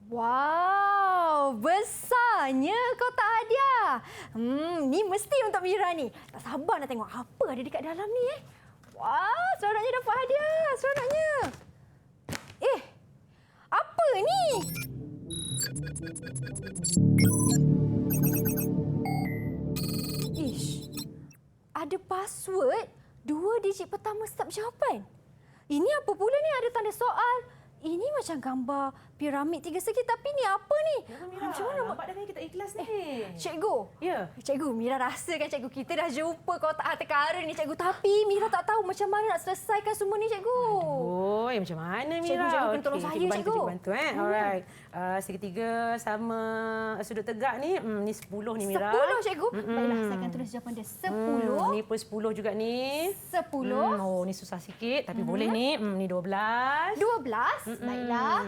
Wow, besarnya kotak hadiah. Ni mesti untuk Mira ni. Tak sabar nak tengok apa ada dekat dalam ni. Wah, seronoknya dapat hadiah. Seronoknya. Apa ni? Ish, ada password 2 digit pertama setiap jawapan. Ini apa pula ni? Ada tanda soal. Ini macam gambar piramid 3 segi, tapi ni apa ni? Mira, Macam mana nampak dah kita ikhlas ni. Cikgu. Ya. Cikgu, Mira rasa kan cikgu kita dah jumpa kotak harta karun ni cikgu, tapi Mira tak tahu macam mana nak selesaikan semua ni cikgu. Oh, macam mana Mira? Cikgu kena tolong saya cikgu. Cikgu bantu Alright. Segitiga sama sudut tegak ni, ni 10 ni Mira. 10 cikgu. Baiklah, saya akan tulis jawapan dia 10. Ni pun 10 juga ni. 10. Oh, ni susah sikit tapi boleh ni. Ni 12. 12. Baiklah.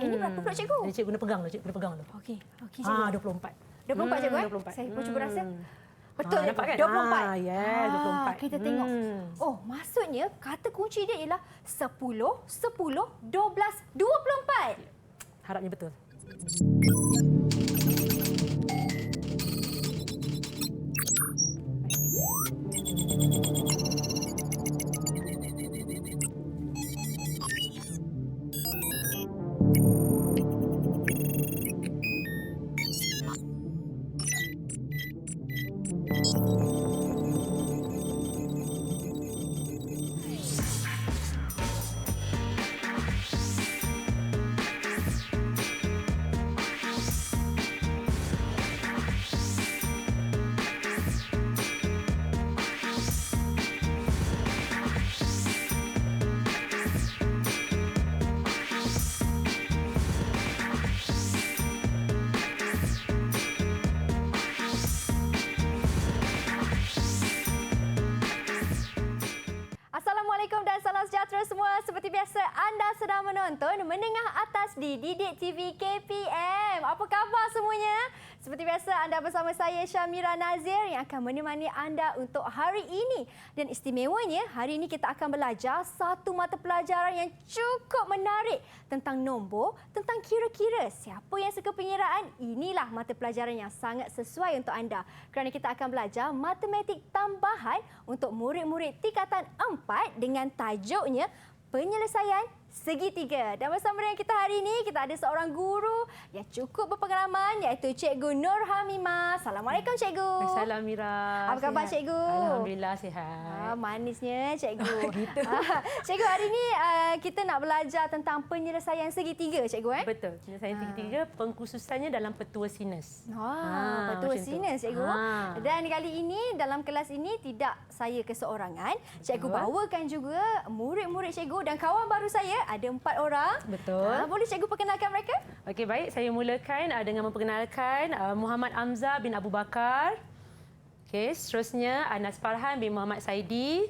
Ini berapa pula cikgu? Ni cikgu guna pegang dulu, cikgu guna pegang dulu. Okey, cikgu. 24. 24 cikgu 24. Saya pun cuba rasa. Betul, nampak kan? 24. Yes, 24. Kita tengok. Oh, maksudnya kata kunci dia ialah 10, 10, 12, 24. Harapnya betul. Assalamualaikum dan salam sejahtera semua. Seperti biasa, anda sedang menonton Menengah Atas di Didik TV KPM. Apa khabar semuanya? Seperti biasa, anda bersama saya Syamira Nazir yang akan menemani anda untuk hari ini. Dan istimewanya, hari ini kita akan belajar satu mata pelajaran yang cukup menarik tentang nombor, tentang kira-kira. Siapa yang suka pengiraan, inilah mata pelajaran yang sangat sesuai untuk anda. Kerana kita akan belajar matematik tambahan untuk murid-murid tingkatan 4 dengan tajuknya penyelesaian segitiga. Dan bersama dengan kita hari ini, kita ada seorang guru yang cukup berpengalaman iaitu Cikgu Nur Hamimah. Assalamualaikum Cikgu. Assalamualaikum Mira. Apa khabar Cikgu? Alhamdulillah sihat. Manisnya Cikgu. Gitu. Cikgu, hari ini kita nak belajar tentang penyelesaian segitiga Cikgu. Betul. Penyelesaian segitiga pengkhususannya dalam petua sinus. Petua sinus Cikgu. Dan kali ini dalam kelas ini tidak saya keseorangan. Cikgu bawakan juga murid-murid Cikgu dan kawan baru saya. Ada 4 orang. Betul. Boleh cikgu perkenalkan mereka? Okey, baik. Saya mulakan dengan memperkenalkan Muhammad Amzah bin Abu Bakar. Okey, seterusnya Anas Farhan bin Muhammad Saidi.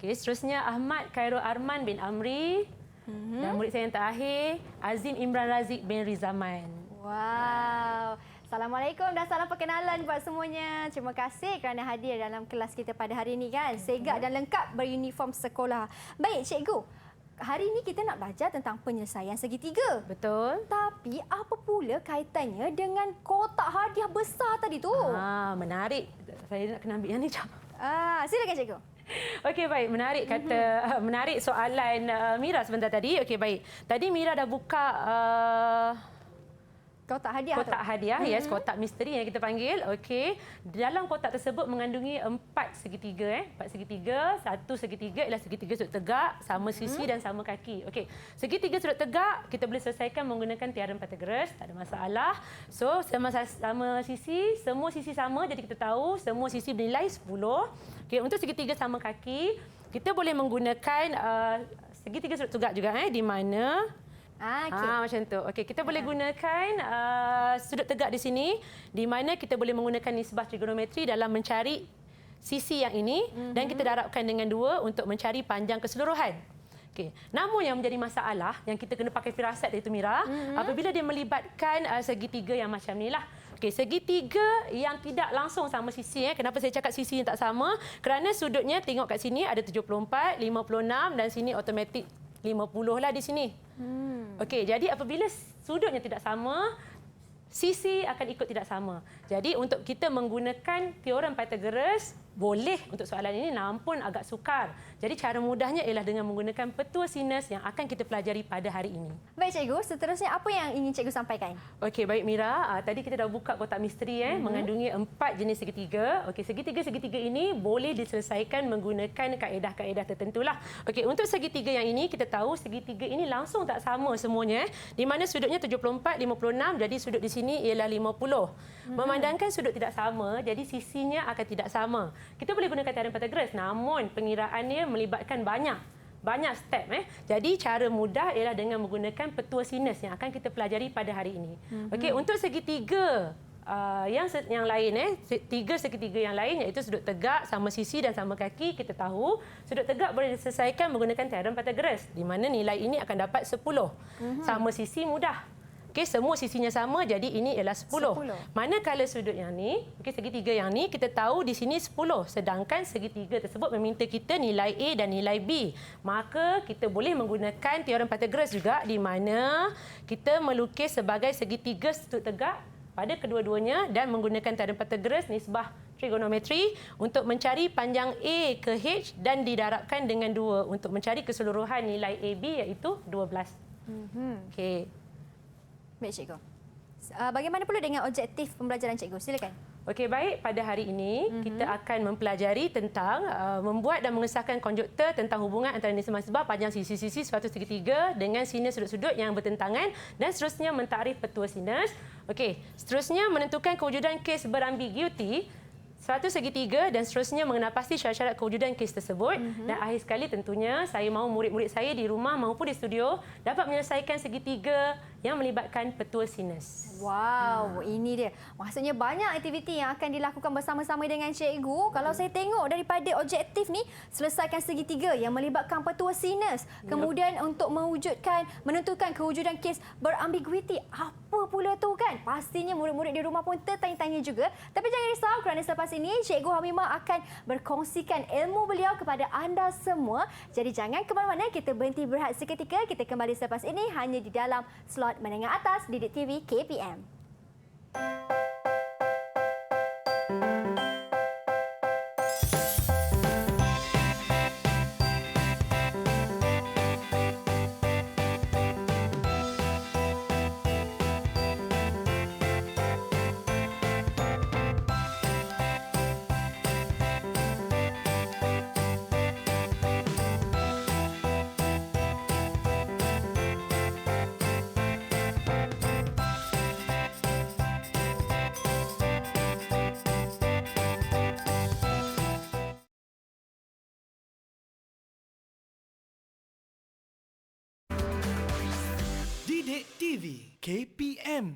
Okey, seterusnya Ahmad Khairul Arman bin Amri. Dan murid saya yang terakhir, Azim Imran Razik bin Rizaman. Wow. Assalamualaikum dan salam perkenalan buat semuanya. Terima kasih kerana hadir dalam kelas kita pada hari ini kan. Segak dan lengkap beruniform sekolah. Baik cikgu. Hari ini kita nak belajar tentang penyelesaian segitiga. Betul. Tapi apa pula kaitannya dengan kotak hadiah besar tadi tu? Menarik. Saya nak kena ambil yang ni jap. Silakan cikgu. Okey, baik. Menarik menarik soalan Mira sebentar tadi. Okey, baik. Tadi Mira dah buka kotak hadiah. Kotak hadiah, yes, kotak misteri yang kita panggil. Okey. Dalam kotak tersebut mengandungi 4 segitiga, 4 segitiga. Satu segitiga ialah segitiga sudut tegak, sama sisi dan sama kaki. Okey. Segitiga sudut tegak kita boleh selesaikan menggunakan teorem Pythagoras, tak ada masalah. So, sama sisi, semua sisi sama, jadi kita tahu semua sisi bernilai 10. Okey, untuk segitiga sama kaki, kita boleh menggunakan segitiga sudut tegak juga di mana macam tu. Okey, kita boleh gunakan sudut tegak di sini di mana kita boleh menggunakan nisbah trigonometri dalam mencari sisi yang ini dan kita darabkan dengan 2 untuk mencari panjang keseluruhan. Okey, namun yang menjadi masalah yang kita kena pakai firasat iaitu Mira, apabila dia melibatkan segitiga yang macam nilah. Okey, segitiga yang tidak langsung sama sisi. Kenapa saya cakap sisi yang tak sama? Kerana sudutnya tengok kat sini ada 74, 56 dan sini automatik 50 lah di sini. Okey, jadi apabila sudutnya tidak sama, sisi akan ikut tidak sama. Jadi untuk kita menggunakan teorem Pythagoras boleh untuk soalan ini, namun agak sukar. Jadi cara mudahnya ialah dengan menggunakan petua sinus yang akan kita pelajari pada hari ini. Baik cikgu, seterusnya apa yang ingin cikgu sampaikan? Okey, baik Mira. Tadi kita dah buka kotak misteri mengandungi 4 jenis segitiga. Okey, segitiga-segitiga ini boleh diselesaikan menggunakan kaedah-kaedah tertentulah. Okey, untuk segitiga yang ini kita tahu segitiga ini langsung tak sama semuanya. Di mana sudutnya 74, 56, jadi sudut di sini ialah 50. Memandangkan sudut tidak sama, jadi sisinya akan tidak sama. Kita boleh gunakan teorem Pythagoras, namun pengiraannya melibatkan banyak step. Jadi cara mudah ialah dengan menggunakan petua sinus yang akan kita pelajari pada hari ini. Okey, untuk segitiga yang lain, tiga segitiga yang lain iaitu sudut tegak, sama sisi dan sama kaki, kita tahu sudut tegak boleh diselesaikan menggunakan teorem Pythagoras di mana nilai ini akan dapat 10. Sama sisi mudah. Okey, semua sisinya sama, jadi ini ialah 10. Manakala sudut yang ni, segitiga yang ni, kita tahu di sini 10. Sedangkan segitiga tersebut meminta kita nilai A dan nilai B. Maka kita boleh menggunakan teorem Pythagoras juga di mana kita melukis sebagai segitiga sudut tegak pada kedua-duanya dan menggunakan teorem Pythagoras nisbah trigonometri untuk mencari panjang A ke H dan didarabkan dengan 2 untuk mencari keseluruhan nilai AB iaitu 12. Okey. Baik cikgu. Bagaimana pula dengan objektif pembelajaran cikgu? Silakan. Okey, baik. Pada hari ini kita akan mempelajari tentang membuat dan mengesahkan konjuktor tentang hubungan antara nisbah-nisbah panjang sisi-sisi suatu segitiga dengan sinus sudut-sudut yang bertentangan dan seterusnya mentarikh petua sinus. Okey, seterusnya menentukan kewujudan kes berambiguiti suatu segitiga dan seterusnya mengenal pasti syarat-syarat kewujudan kes tersebut. Dan akhir sekali tentunya saya mahu murid-murid saya di rumah maupun di studio dapat menyelesaikan segitiga yang melibatkan petua sinus. Wow, ini dia. Maksudnya banyak aktiviti yang akan dilakukan bersama-sama dengan cikgu. Kalau saya tengok daripada objektif ni, selesaikan segitiga yang melibatkan petua sinus. Kemudian untuk menentukan kewujudan kes berambiguiti. Apa pula tu kan? Pastinya murid-murid di rumah pun tertanya-tanya juga. Tapi jangan risau kerana selepas ini Cikgu Hamimah akan berkongsikan ilmu beliau kepada anda semua. Jadi jangan ke mana-mana, kita berhenti berehat seketika. Kita kembali selepas ini hanya di dalam slot menengah atas Didik TV KPM. Didik TV KPM.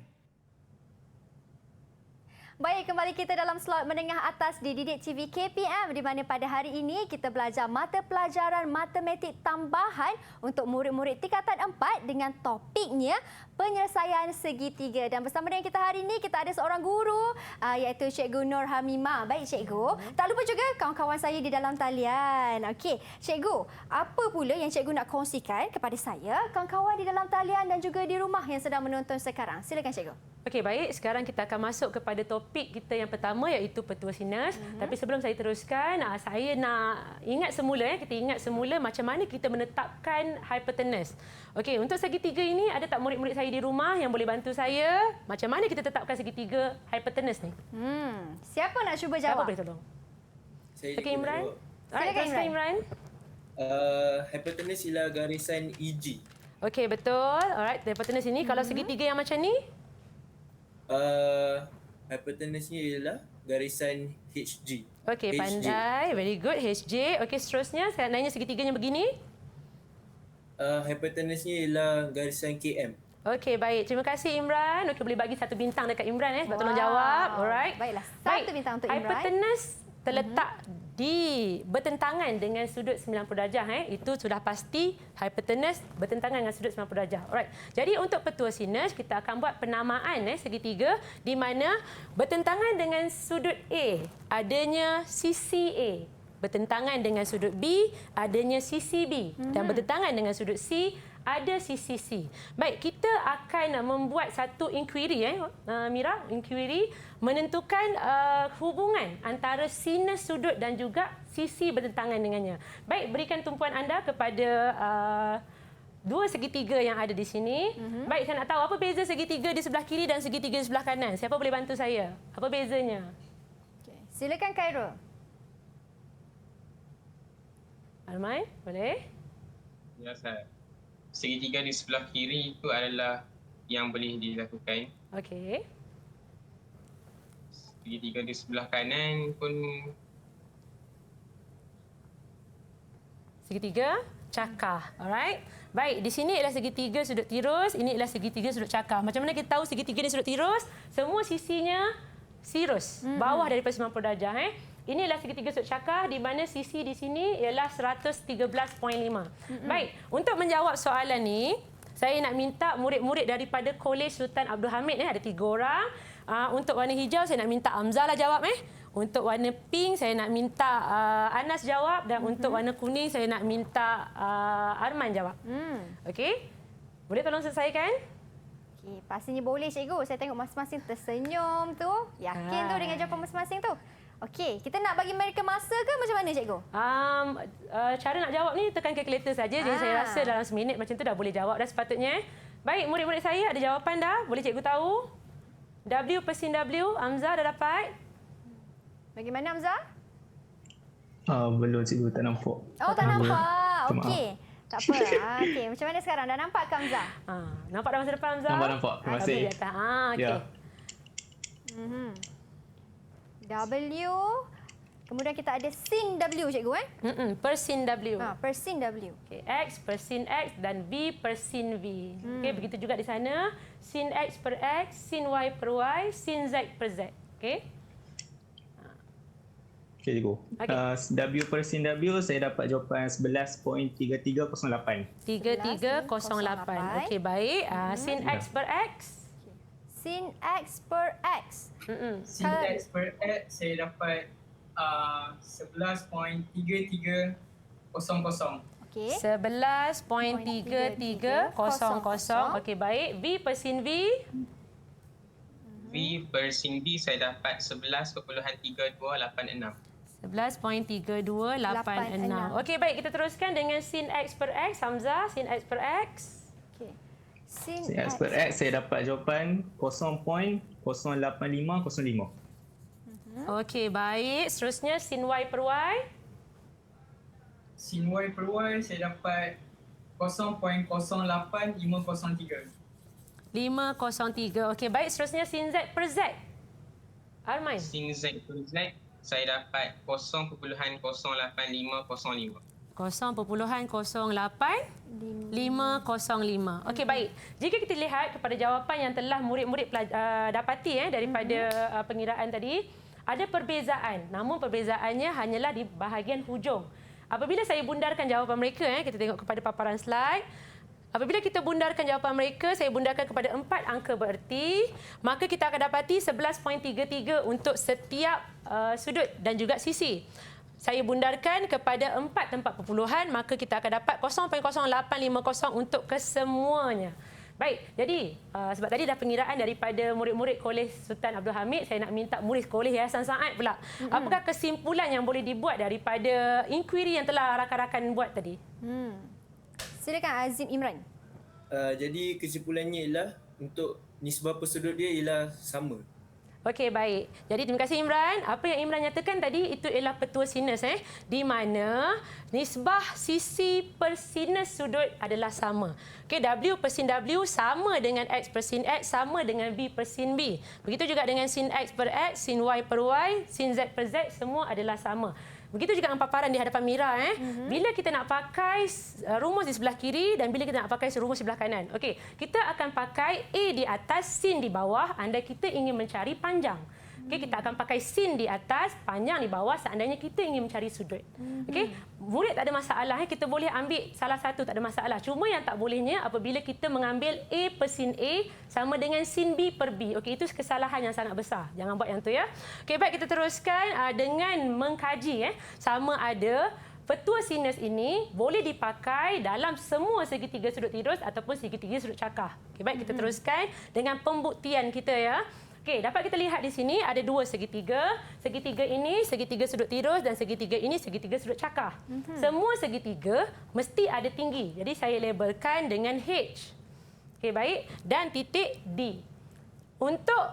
Baik, kembali kita dalam slot menengah atas di Didik TV KPM di mana pada hari ini kita belajar mata pelajaran matematik tambahan untuk murid-murid tingkatan 4 dengan topiknya penyelesaian segitiga. Dan bersama dengan kita hari ini kita ada seorang guru iaitu Cikgu Nur Hamimah. Baik cikgu, tak lupa juga kawan-kawan saya di dalam talian. Okey, cikgu, apa pula yang cikgu nak kongsikan kepada saya, kawan-kawan di dalam talian dan juga di rumah yang sedang menonton sekarang? Silakan cikgu. Okey, baik. Sekarang kita akan masuk kepada topik kita yang pertama iaitu petua sinus. Tapi sebelum saya teruskan, saya nak ingat semula kita ingat semula macam mana kita menetapkan hypotenuse. Okey, untuk segitiga ini ada tak murid-murid saya di rumah yang boleh bantu saya? Macam mana kita tetapkan segitiga hypotenuse ni? Siapa nak cuba Siapa jawab? boleh tolong? Saya Okey, Imran. Silakan, Teruskan Imran. Hypotenuse ialah garisan EG. Okey, betul. Alright, hypotenuse ini kalau segitiga yang macam ni? Hypotenuse-nya ialah garisan HG. Okey, pandai. Very good. HJ. Okey, seterusnya saya nak tanya segitiganya begini. Hypotenuse-nya ialah garisan KM. Okey, baik. Terima kasih Imran. Okey, boleh bagi satu bintang dekat Imran sebab tolong jawab. Alright. Baiklah, satu bintang untuk Imran. Hypotenuse terletak di bertentangan dengan sudut 90 darjah. Itu sudah pasti hypotenuse bertentangan dengan sudut 90 darjah. Alright. Jadi untuk petua sinus kita akan buat penamaan segitiga di mana bertentangan dengan sudut A adanya sisi A. bertentangan dengan sudut B, adanya sisi B. Dan bertentangan dengan sudut C, ada sisi C. Baik, kita akan membuat satu inquiry, Mira, inquiry menentukan hubungan antara sinus sudut dan juga sisi bertentangan dengannya. Baik, berikan tumpuan anda kepada dua segitiga yang ada di sini. Baik, saya nak tahu apa beza segitiga di sebelah kiri dan segitiga di sebelah kanan. Siapa boleh bantu saya? Apa bezanya? Okay. Silakan Khairul. Arman, boleh? Ya, saya. Segitiga di sebelah kiri itu adalah yang boleh dilakukan. Okey. Segitiga di sebelah kanan pun Segitiga cakar. Alright. Baik, di sini ialah segitiga sudut tirus, ini ialah segitiga sudut cakar. Macam mana kita tahu segitiga ni sudut tirus? Semua sisinya sirus, bawah daripada 90 darjah. Ini adalah segitiga sudut cakar di mana sisi di sini ialah 113.5. Baik, untuk menjawab soalan ni, saya nak minta murid-murid daripada Kolej Sultan Abdul Hamid, ada 3 orang. Untuk warna hijau, saya nak minta Hamzah lah jawab. Untuk warna pink, saya nak minta Anas jawab. Dan untuk warna kuning, saya nak minta Arman jawab. Okey? Boleh tolong selesaikan? Okay, pastinya boleh cikgu. Saya tengok masing-masing tersenyum tu. Yakin tu dengan jawapan masing-masing tu. Okey, kita nak bagi mereka masa ke macam mana cikgu? Cara nak jawab ni tekan kalkulator saja. Jadi saya rasa dalam seminit macam tu dah boleh jawab dah sepatutnya. Baik, murid-murid saya ada jawapan dah. Boleh cikgu tahu? W per sin W, Hamzah dah dapat? Bagaimana Hamzah? Belum cikgu, tak nampak. Oh, tak nampak. Maaf. Okey. Tak apa. Okey, macam mana sekarang? Dah nampak ke Hamzah? Nampak dah masa depan Hamzah? Nampak. Terima kasih. Di atas. Okey. Ya. W. Kemudian kita ada sin W cikgu Per sin W. per sin W. Okay, X per sin X dan V per sin V. Okay, begitu juga di sana. Sin X per X, sin Y per Y, sin Z per Z. Okey. Okey cikgu. Okey. W per sin W, saya dapat jawapan 11.3308. 3308. Okey, baik. Sin X per X. Sin X per X. Sin X per X saya dapat 11.3300. Okey. 11.3300. Okey, baik. V per sin V. V per sin V saya dapat 11.3286. 11.3286. Okey, baik. Kita teruskan dengan sin X per X. Hamzah, sin X per X. Okey. Sin Sin X per X, saya dapat jawapan 0.08505. Okey, baik. Seterusnya sin Y per Y. Sin Y per Y saya dapat 0.08503. 503. Okey, baik. Seterusnya sin Z per Z. Arman. Sin Z per Z saya dapat 0.08505. 0.08505. Okey, baik. Jika kita lihat kepada jawapan yang telah murid-murid dapati daripada pengiraan tadi, ada perbezaan. Namun perbezaannya hanyalah di bahagian hujung. Apabila saya bundarkan jawapan mereka, kita tengok kepada paparan slide. Apabila kita bundarkan jawapan mereka, saya bundarkan kepada 4 angka bererti, maka kita akan dapati 11.33 untuk setiap sudut dan juga sisi. Saya bundarkan kepada 4 tempat perpuluhan, maka kita akan dapat 0.0850 untuk kesemuanya. Baik, jadi sebab tadi dah pengiraan daripada murid-murid Kolej Sultan Abdul Hamid, saya nak minta murid Kolej Yayasan Saad pula. Apakah kesimpulan yang boleh dibuat daripada inquiry yang telah rakan-rakan buat tadi? Silakan Azim Imran. Jadi kesimpulannya ialah untuk nisbah persudut dia ialah sama. Okey, baik. Jadi terima kasih Imran. Apa yang Imran nyatakan tadi itu ialah petua sinus di mana nisbah sisi per sinus sudut adalah sama. Okey, W per sin W sama dengan X per sin X sama dengan V per sin V. Begitu juga dengan sin X per X, sin Y per Y, sin Z per Z semua adalah sama. Begitu juga dengan paparan di hadapan Mira. Bila kita nak pakai rumus di sebelah kiri dan bila kita nak pakai rumus di sebelah kanan. Okey, kita akan pakai A di atas, sin di bawah. Anda kita ingin mencari panjang. Okey, kita akan pakai sin di atas, panjang di bawah seandainya kita ingin mencari sudut. Okey, murid tak ada masalah, kita boleh ambil salah satu, tak ada masalah. Cuma yang tak bolehnya apabila kita mengambil A per sin A sama dengan sin B per B. Okey, itu kesalahan yang sangat besar. Jangan buat yang tu ya. Okey, baik, kita teruskan dengan mengkaji sama ada petua sinus ini boleh dipakai dalam semua segitiga sudut tirus ataupun segitiga sudut cakar. Okey, baik, kita teruskan dengan pembuktian kita ya. Okey, dapat kita lihat di sini ada dua segitiga. Segitiga ini segitiga sudut tirus dan segitiga ini segitiga sudut cakar. Semua segitiga mesti ada tinggi. Jadi saya labelkan dengan H. Okey, baik, dan titik D. Untuk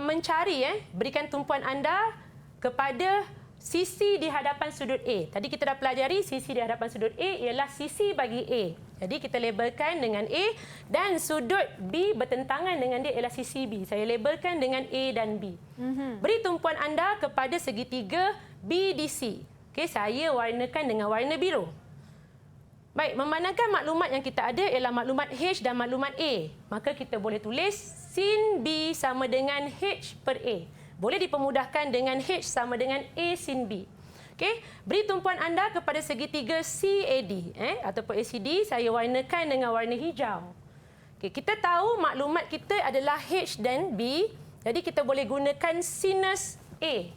mencari berikan tumpuan anda kepada sisi di hadapan sudut A. Tadi kita dah pelajari sisi di hadapan sudut A ialah sisi bagi A. Jadi kita labelkan dengan A dan sudut B bertentangan dengan dia ialah sisi B. Saya labelkan dengan A dan B. Beri tumpuan anda kepada segitiga BDC. Okey, saya warnakan dengan warna biru. Baik, memandangkan maklumat yang kita ada ialah maklumat H dan maklumat A, maka kita boleh tulis sin B sama dengan H per A. Boleh dipermudahkan dengan H sama dengan A sin B. Okey, beri tumpuan anda kepada segitiga CAD ataupun ACD, saya warnakan dengan warna hijau. Okey, kita tahu maklumat kita adalah H dan B, jadi kita boleh gunakan sinus A.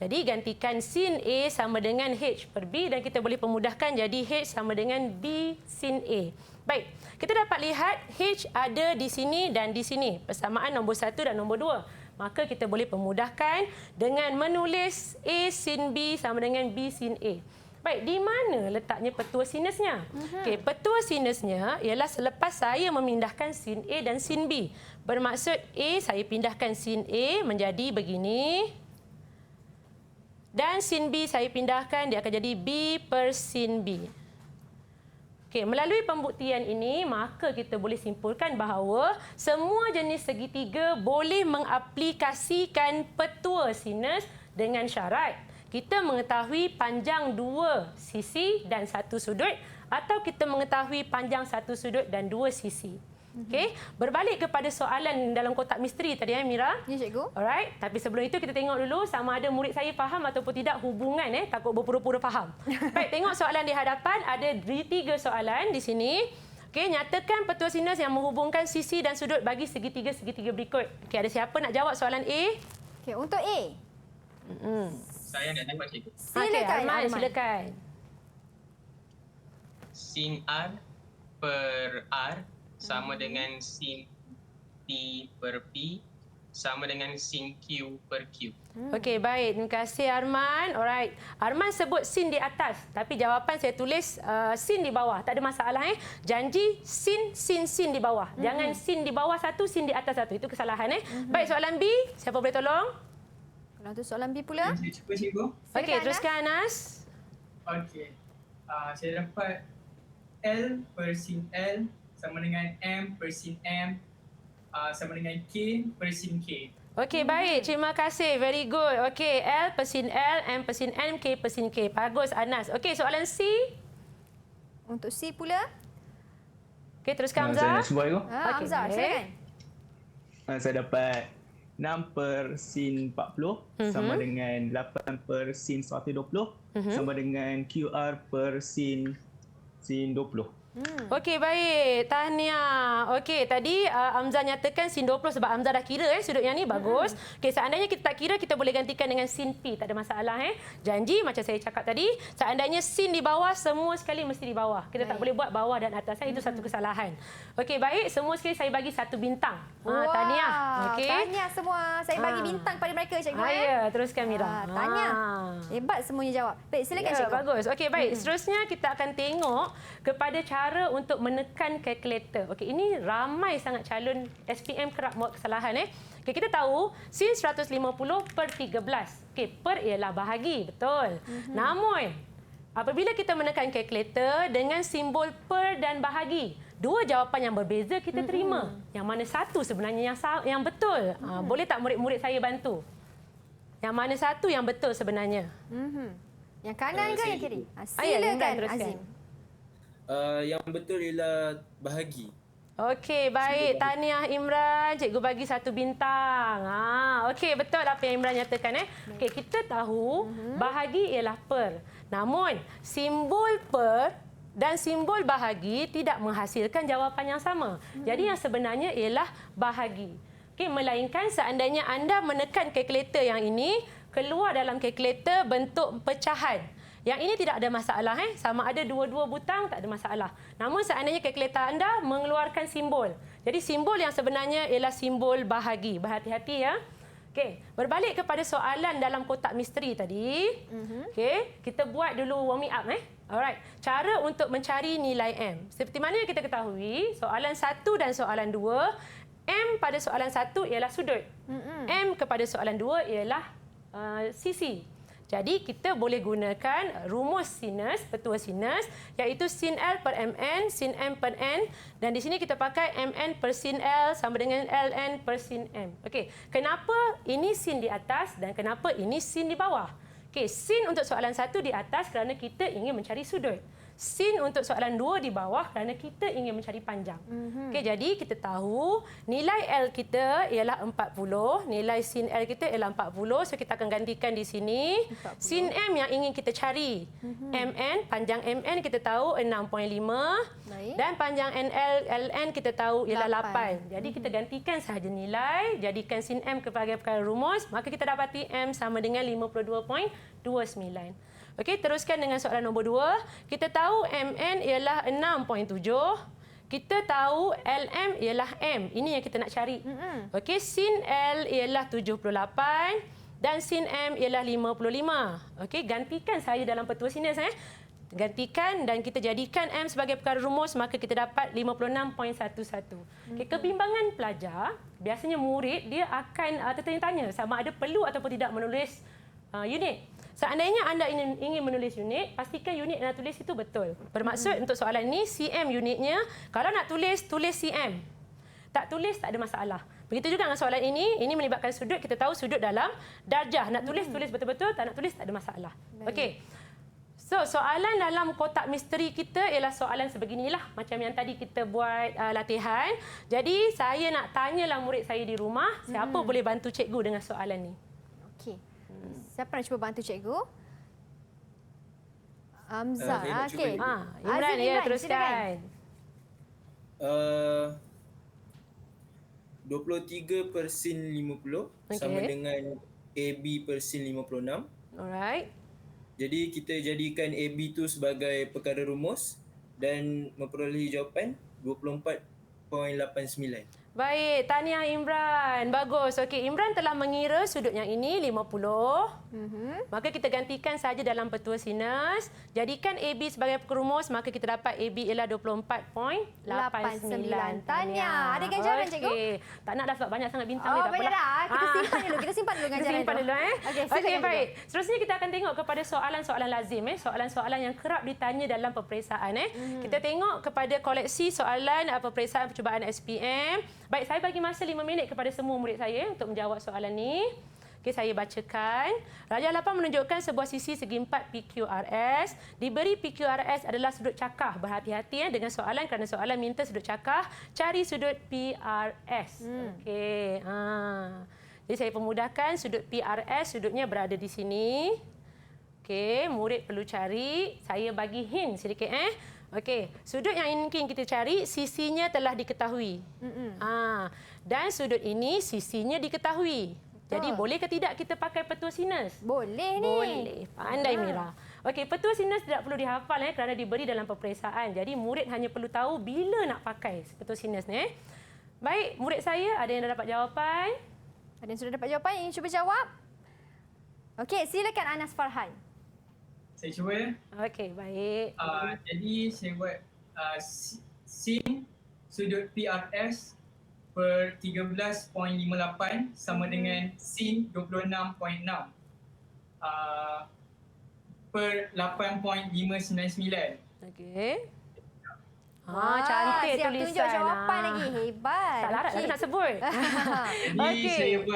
Jadi gantikan sin A sama dengan H per B dan kita boleh permudahkan jadi H sama dengan B sin A. Baik, kita dapat lihat H ada di sini dan di sini. Persamaan nombor 1 dan nombor 2. Maka kita boleh permudahkan dengan menulis A sin B sama dengan B sin A. Baik, di mana letaknya petua sinusnya? Okey, petua sinusnya ialah selepas saya memindahkan sin A dan sin B. Bermaksud A, saya pindahkan sin A menjadi begini. Dan sin B saya pindahkan, dia akan jadi B per sin B. Okey, melalui pembuktian ini, maka kita boleh simpulkan bahawa semua jenis segitiga boleh mengaplikasikan petua sinus dengan syarat kita mengetahui panjang dua sisi dan satu sudut atau kita mengetahui panjang satu sudut dan dua sisi. Okey, berbalik kepada soalan dalam kotak misteri tadi Mira. Ya, cikgu. Alright, tapi sebelum itu kita tengok dulu sama ada murid saya faham ataupun tidak hubungan takut berpura-pura faham. Baik, tengok soalan di hadapan ada 3 soalan di sini. Okey, nyatakan petua sinus yang menghubungkan sisi dan sudut bagi segitiga-segitiga berikut. Okey, ada siapa nak jawab soalan A? Okey, untuk A. Saya nak jawab cikgu. Silakan, Arman, Arman. silakan. Sin R per R sama dengan sin P per P sama dengan sin Q per Q. Okey, baik. Terima kasih Arman. Alright. Arman sebut sin di atas, tapi jawapan saya tulis sin di bawah. Tak ada masalah Janji sin di bawah. Jangan sin di bawah satu, sin di atas satu. Itu kesalahan Baik, soalan B, siapa boleh tolong? Kalau tu soalan B pula. Saya cuba cikgu. Okey, teruskan Anas. Okey. Saya dapat L per sin L sama dengan M per sin M sama dengan K per sin K. Okey, baik. Terima kasih. Very good. Okey, L per sin L, M per sin M, K per sin K. Bagus, Anas. Okey, soalan C. Untuk C pula. Okey, teruskan Saya Hamzah. nak cuba aku. Ha, Okey, Hamzah, boleh. silakan. Saya dapat 6 per sin 40 sama dengan 8 per sin 120 sama dengan QR per sin 20. Okey, baik. Tahniah. Okey, tadi Hamzah nyatakan sin 20 sebab Hamzah dah kira sudut yang ni bagus. Okey, seandainya kita tak kira, kita boleh gantikan dengan sin P. Tak ada masalah Janji macam saya cakap tadi, seandainya sin di bawah, semua sekali mesti di bawah. Kita tak boleh buat bawah dan atas. Itu satu kesalahan. Okey, baik. Semua sekali saya bagi 1 bintang. Tahniah. Okey. Tahniah semua. Saya bagi bintang pada mereka, cikgu. Ya, teruskan Mira. Tahniah. Hebat semuanya jawab. Baik, silakan cikgu. Bagus. Okey, baik. Seterusnya kita akan tengok kepada cara untuk menekan kalkulator. Okey, ini ramai sangat calon SPM kerap buat kesalahan Okey, kita tahu sin 150 per 13. Okey, per ialah bahagi, betul. Namun apabila kita menekan kalkulator dengan simbol per dan bahagi, dua jawapan yang berbeza kita terima. Yang mana satu sebenarnya yang betul? Boleh tak murid-murid saya bantu? Yang mana satu yang betul sebenarnya? Yang kanan ke yang kiri? Ayah, Silakan, teruskan. Azim. Yang betul ialah bahagi. Okey, baik. Tahniah Imran. Cikgu bagi 1 bintang. Okey, betul apa yang Imran nyatakan. Okey, kita tahu bahagi ialah per. Namun, simbol per dan simbol bahagi tidak menghasilkan jawapan yang sama. Jadi yang sebenarnya ialah bahagi. Okey, melainkan seandainya anda menekan kalkulator yang ini, keluar dalam kalkulator bentuk pecahan. Yang ini tidak ada masalah. Sama ada 2 butang, tak ada masalah. Namun seandainya kalkulator anda mengeluarkan simbol. Jadi simbol yang sebenarnya ialah simbol bahagi. Berhati-hati ya. Okey, berbalik kepada soalan dalam kotak misteri tadi. Okey, kita buat dulu warming up. Alright. Cara untuk mencari nilai M. Seperti mana yang kita ketahui, soalan 1 dan soalan 2, M pada soalan 1 ialah sudut. M kepada soalan 2 ialah sisi. Jadi kita boleh gunakan rumus sinus, petua sinus, iaitu sin L per Mn, sin M per N. Dan di sini kita pakai Mn per sin L sama dengan Ln per sin M. Okey, kenapa ini sin di atas dan kenapa ini sin di bawah? Okey, sin untuk soalan 1 di atas kerana kita ingin mencari sudut. Sin untuk soalan 2 di bawah kerana kita ingin mencari panjang. Okey, jadi kita tahu nilai L kita ialah 40, nilai sin L kita ialah 40. So kita akan gantikan di sini 40. Sin M yang ingin kita cari. Mn, panjang Mn kita tahu 6.5. Baik. Dan panjang Ln kita tahu ialah 8. Jadi kita gantikan sahaja nilai, jadikan sin M sebagai perkara rumus, maka kita dapati M sama dengan 52.29. Okey, teruskan dengan soalan nombor 2. Kita tahu Mn ialah 6.7. Kita tahu Lm ialah M. Ini yang kita nak cari. Okey, sin L ialah 78 dan sin M ialah 55. Okey, gantikan saya dalam petua sinus. Gantikan dan kita jadikan M sebagai perkara rumus, maka kita dapat 56.11. Okey, kebimbangan pelajar, biasanya murid dia akan tertanya-tanya sama ada perlu ataupun tidak menulis unit. Seandainya anda ingin menulis unit, pastikan unit yang nak tulis itu betul. Bermaksud untuk soalan ini, CM unitnya. Kalau nak tulis, tulis CM. Tak tulis, tak ada masalah. Begitu juga dengan soalan ini melibatkan sudut. Kita tahu sudut dalam darjah. Nak tulis, tulis betul-betul. Tak nak tulis, tak ada masalah. Okey. So, soalan dalam kotak misteri kita ialah soalan sebeginilah. Macam yang tadi kita buat latihan. Jadi, saya nak tanyalah murid saya di rumah, siapa boleh bantu cikgu dengan soalan ni? Okey. Siapa nak cuba bantu cikgu? Hamzah. Saya nak cuba, Okey. Ibu. Imran, ya, teruskan. 23 per sin 50 sama dengan AB per sin 56. Alright. Jadi kita jadikan AB tu sebagai perkara rumus dan memperolehi jawapan 24.89. Baik, tahniah Imran. Bagus. Okey, Imran telah mengira sudut yang ini 50. Maka kita gantikan saja dalam petua sinus. Jadikan AB sebagai perumus, maka kita dapat AB ialah 24.89. Tahniah. Ada ganjaran, cikgu? Okey. Tak nak dah sebab banyak sangat bintang ni, tak banyak apalah. dah. Kita simpan dulu. Kita simpan dulu Kita ganjaran simpan tu. dulu. Okey, Okey, silakan, baik. Seterusnya kita akan tengok kepada soalan-soalan lazim. Soalan-soalan yang kerap ditanya dalam peperiksaan. Kita tengok kepada koleksi soalan peperiksaan percubaan SPM. Baik, saya bagi masa 5 minit kepada semua murid saya untuk menjawab soalan ni. Okey, saya bacakan. Rajah 8 menunjukkan sebuah sisi segi 4 PQRS. Diberi PQRS adalah sudut cakah. Berhati-hati dengan soalan kerana soalan minta sudut cakah. Cari sudut PRS. Okey. Jadi saya pemudahkan sudut PRS, sudutnya berada di sini. Okey, murid perlu cari. Saya bagi hint sedikit. Okey, sudut yang ingin kita cari, sisinya telah diketahui. Dan sudut ini, sisinya diketahui. Jadi, boleh ke tidak kita pakai petua sinus? Boleh ni. Boleh. Pandai Mira. Okey, petua sinus tidak perlu dihafal kerana diberi dalam peperiksaan. Jadi, murid hanya perlu tahu bila nak pakai petua sinus ni. Baik, murid saya ada yang dah dapat jawapan? Ada yang sudah dapat jawapan? Ingin cuba jawab? Okey, silakan Anas Farhan. Saya cuba ya. Okey, baik. Jadi saya buat sin sudut PRS per 13.58 sama dengan sin 26.6 per 8.599. Okey. Cantik siap tulisan. tunjuk jawapan lagi. Hebat. Tak larat lagi nak sebut. Jadi Okey.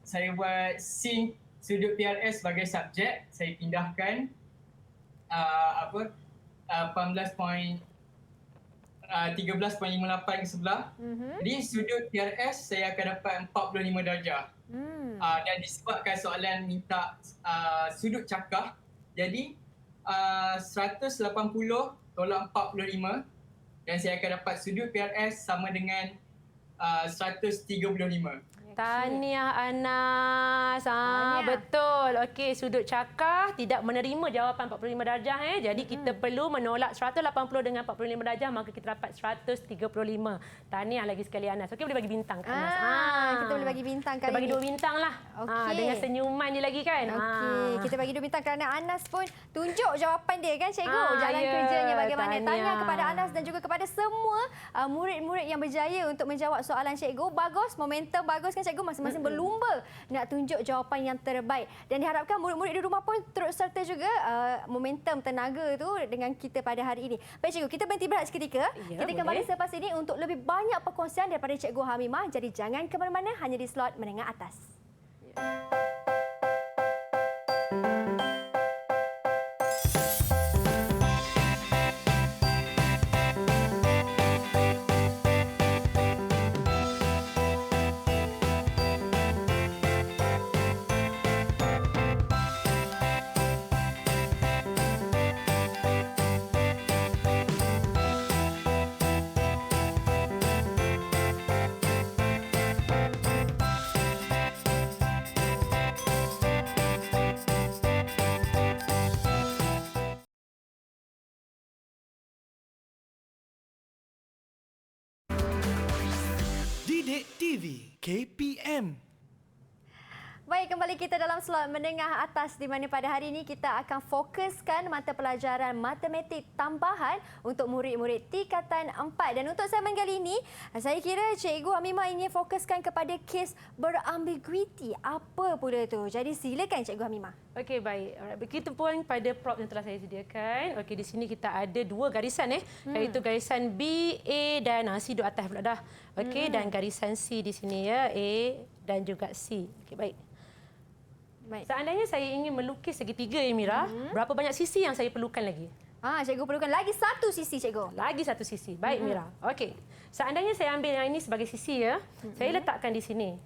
saya buat sin sudut PRS sebagai subjek. Saya pindahkan 18.6 13.58 ke sebelah. Jadi sudut PRS saya akan dapat 45 darjah. Dan disebabkan soalan minta sudut cakah, jadi 180 tolak 45 dan saya akan dapat sudut PRS sama dengan 135. Tahniah Anas. Betul. Okey, sudut cakah tidak menerima jawapan 45 darjah. Jadi kita perlu menolak 180 dengan 45 darjah, maka kita dapat 135. Tahniah lagi sekali Anas. Okey, boleh bagi bintang ke Anas. Kita boleh bagi bintang kali kita bagi ni. 2 bintang lah. Okey. Dengan senyuman dia lagi kan. Okey, kita bagi 2 bintang kerana Anas pun tunjuk jawapan dia kan cikgu. Jalan ya. kerjanya bagaimana. Tahniah. Tahniah kepada Anas dan juga kepada semua murid-murid yang berjaya untuk menjawab soalan cikgu. Bagus, momentum bagus kan cikgu, masing-masing berlumba nak tunjuk jawapan yang terbaik. Dan diharapkan murid-murid di rumah pun turut serta juga momentum tenaga tu dengan kita pada hari ini. Baik cikgu, kita berhenti berehat seketika. Ya, Kita boleh. kembali selepas ini untuk lebih banyak perkongsian daripada Cikgu Hamimah. Jadi jangan ke mana-mana, hanya di slot menengah atas. Didik TV KPM. Baik, kembali kita dalam slot menengah atas di mana pada hari ini kita akan fokuskan mata pelajaran matematik tambahan untuk murid-murid tingkatan 4. Dan untuk segmen kali ini, saya kira Cikgu Hamimah ingin fokuskan kepada kes berambiguiti. Apa pula tu? Jadi silakan Cikgu Hamimah. Okey, baik. Alright, begitu pun pada prop yang telah saya sediakan. Okey, di sini kita ada 2 garisan iaitu garisan B, A dan C duduk atas pula dah. Okey, dan garisan C di sini ya, A dan juga C. Okey, baik. Baik. Seandainya saya ingin melukis segitiga ya Mira, berapa banyak sisi yang saya perlukan lagi? Cikgu perlukan lagi satu sisi cikgu. Lagi satu sisi. Baik Mira. Okey. Seandainya saya ambil yang ini sebagai sisi ya, saya letakkan di sini.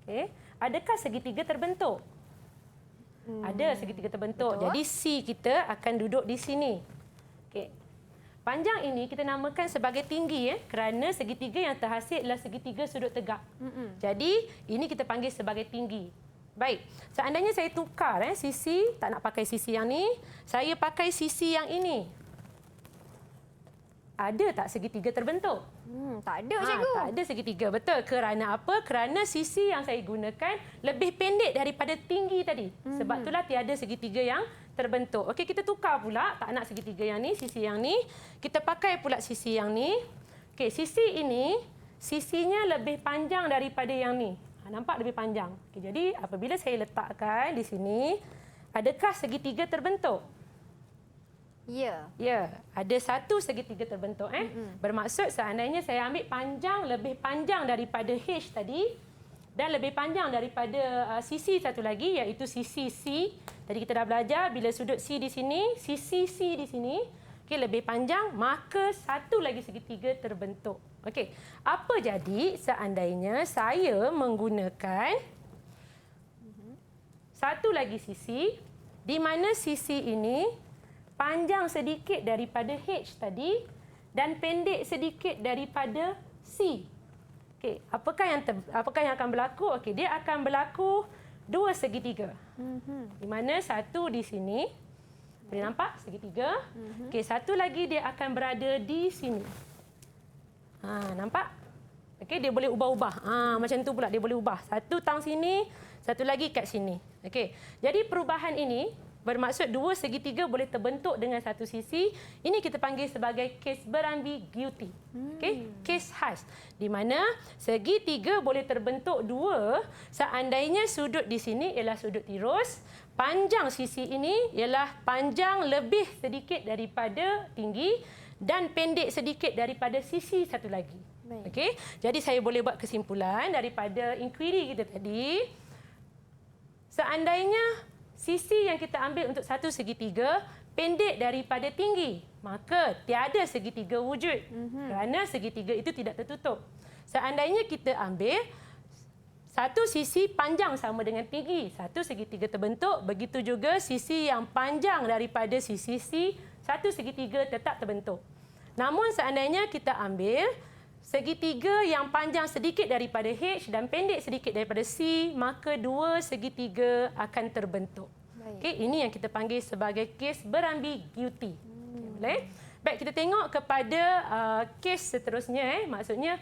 Okey. Adakah segitiga terbentuk? Ada segitiga terbentuk. Betul. Jadi C kita akan duduk di sini. Okey. Panjang ini kita namakan sebagai tinggi kerana segitiga yang terhasil adalah segitiga sudut tegak. Jadi ini kita panggil sebagai tinggi. Baik, seandainya saya tukar sisi, tak nak pakai sisi yang ni, saya pakai sisi yang ini. Ada tak segitiga terbentuk? Tak ada cikgu. Tak ada segitiga, betul. Kerana apa? Kerana sisi yang saya gunakan lebih pendek daripada tinggi tadi. Sebab itulah tiada segitiga yang terbentuk. Okey, kita tukar pula, tak nak segitiga yang ni, sisi yang ni. Kita pakai pula sisi yang ni. Okey, sisi ini, sisinya lebih panjang daripada yang ni. Nampak lebih panjang. Okay, jadi apabila saya letakkan di sini, adakah segitiga terbentuk? Ya. Ya, ada satu segitiga terbentuk. Bermaksud seandainya saya ambil panjang lebih panjang daripada H tadi dan lebih panjang daripada sisi satu lagi iaitu sisi C. Tadi kita dah belajar bila sudut C di sini, sisi C di sini, okay, lebih panjang, maka satu lagi segitiga terbentuk. Okey, apa jadi seandainya saya menggunakan satu lagi sisi di mana sisi ini panjang sedikit daripada H tadi dan pendek sedikit daripada C. Okey, apakah yang akan berlaku? Okey, dia akan berlaku 2 segitiga. Di mana satu di sini, boleh nampak segitiga. Okey, satu lagi dia akan berada di sini. Nampak? Okey, dia boleh ubah-ubah. Macam tu pula dia boleh ubah. Satu tang sini, satu lagi kat sini. Okey. Jadi perubahan ini bermaksud 2 segitiga boleh terbentuk dengan satu sisi. Ini kita panggil sebagai kes berambiguiti. Okey, kes khas di mana segitiga boleh terbentuk 2 seandainya sudut di sini ialah sudut tirus, panjang sisi ini ialah panjang lebih sedikit daripada tinggi dan pendek sedikit daripada sisi satu lagi. Okey, jadi saya boleh buat kesimpulan daripada inquiry kita tadi. Seandainya sisi yang kita ambil untuk satu segitiga pendek daripada tinggi, maka tiada segitiga wujud. Kerana segitiga itu tidak tertutup. Seandainya kita ambil satu sisi panjang sama dengan tinggi, satu segitiga terbentuk, begitu juga sisi yang panjang daripada sisi C, satu segitiga tetap terbentuk. Namun seandainya kita ambil segitiga yang panjang sedikit daripada H dan pendek sedikit daripada C, maka dua segitiga akan terbentuk. Okey, ini yang kita panggil sebagai kes berambiguiti. Okay, boleh? Baik, kita tengok kepada kes seterusnya. Maksudnya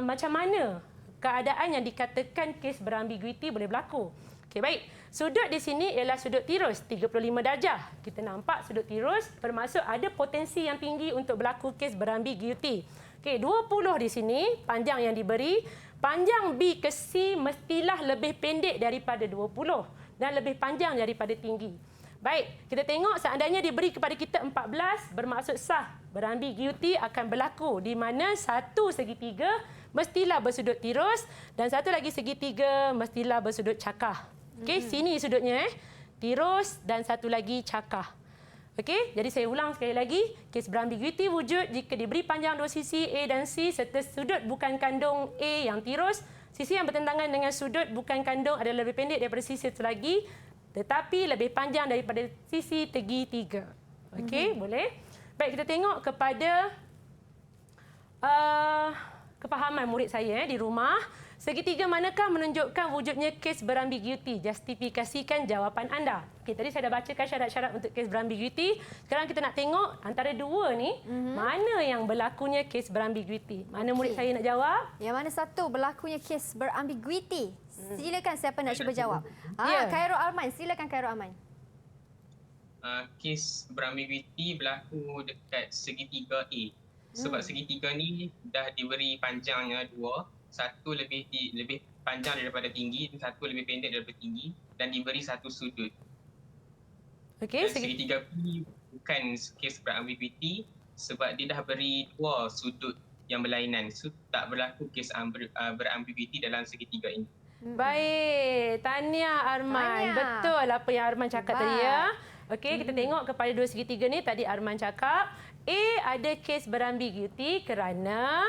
macam mana keadaan yang dikatakan kes berambiguiti boleh berlaku. Okey, baik. Sudut di sini ialah sudut tirus 35 darjah. Kita nampak sudut tirus bermaksud ada potensi yang tinggi untuk berlaku kes berambiguiti. Okey, 20 di sini panjang yang diberi. Panjang B ke C mestilah lebih pendek daripada 20 dan lebih panjang daripada tinggi. Baik, kita tengok seandainya diberi kepada kita 14, bermaksud sah. Berambiguiti akan berlaku di mana satu segitiga mestilah bersudut tirus dan satu lagi segitiga mestilah bersudut cakah. Okey, sini sudutnya tirus dan satu lagi cakah. Okey, jadi saya ulang sekali lagi, kes berambiguiti wujud jika diberi panjang dua sisi A dan C serta sudut bukan kandung A yang tirus, sisi yang bertentangan dengan sudut bukan kandung adalah lebih pendek daripada sisi satu lagi tetapi lebih panjang daripada sisi segitiga. Okey, boleh? Baik, kita tengok kepada kefahaman murid saya di rumah. Segitiga manakah menunjukkan wujudnya kes berambiguiti? Justifikasikan jawapan anda. Okey, tadi saya dah bacakan syarat-syarat untuk kes berambiguiti. Sekarang kita nak tengok antara dua ni, mana yang berlakunya kes berambiguiti. Mana murid saya nak jawab? Yang mana satu berlakunya kes berambiguiti? Silakan siapa nak cuba jawab. Ya. Khairul Arman, silakan Khairul Arman. Kes berambiguiti berlaku dekat segitiga A. Sebab segitiga ni dah diberi panjangnya dua. Satu lebih panjang daripada tinggi dan satu lebih pendek daripada tinggi dan diberi satu sudut. Okey, segitiga B bukan kes berambiguiti sebab dia dah beri dua sudut yang berlainan. So, tak berlaku kes berambiguiti dalam segitiga ini. Baik, tahniah Arman. Betul apa yang Arman cakap tadi ya. Okey, kita tengok kepada dua segitiga ni. Tadi Arman cakap A ada kes berambiguiti kerana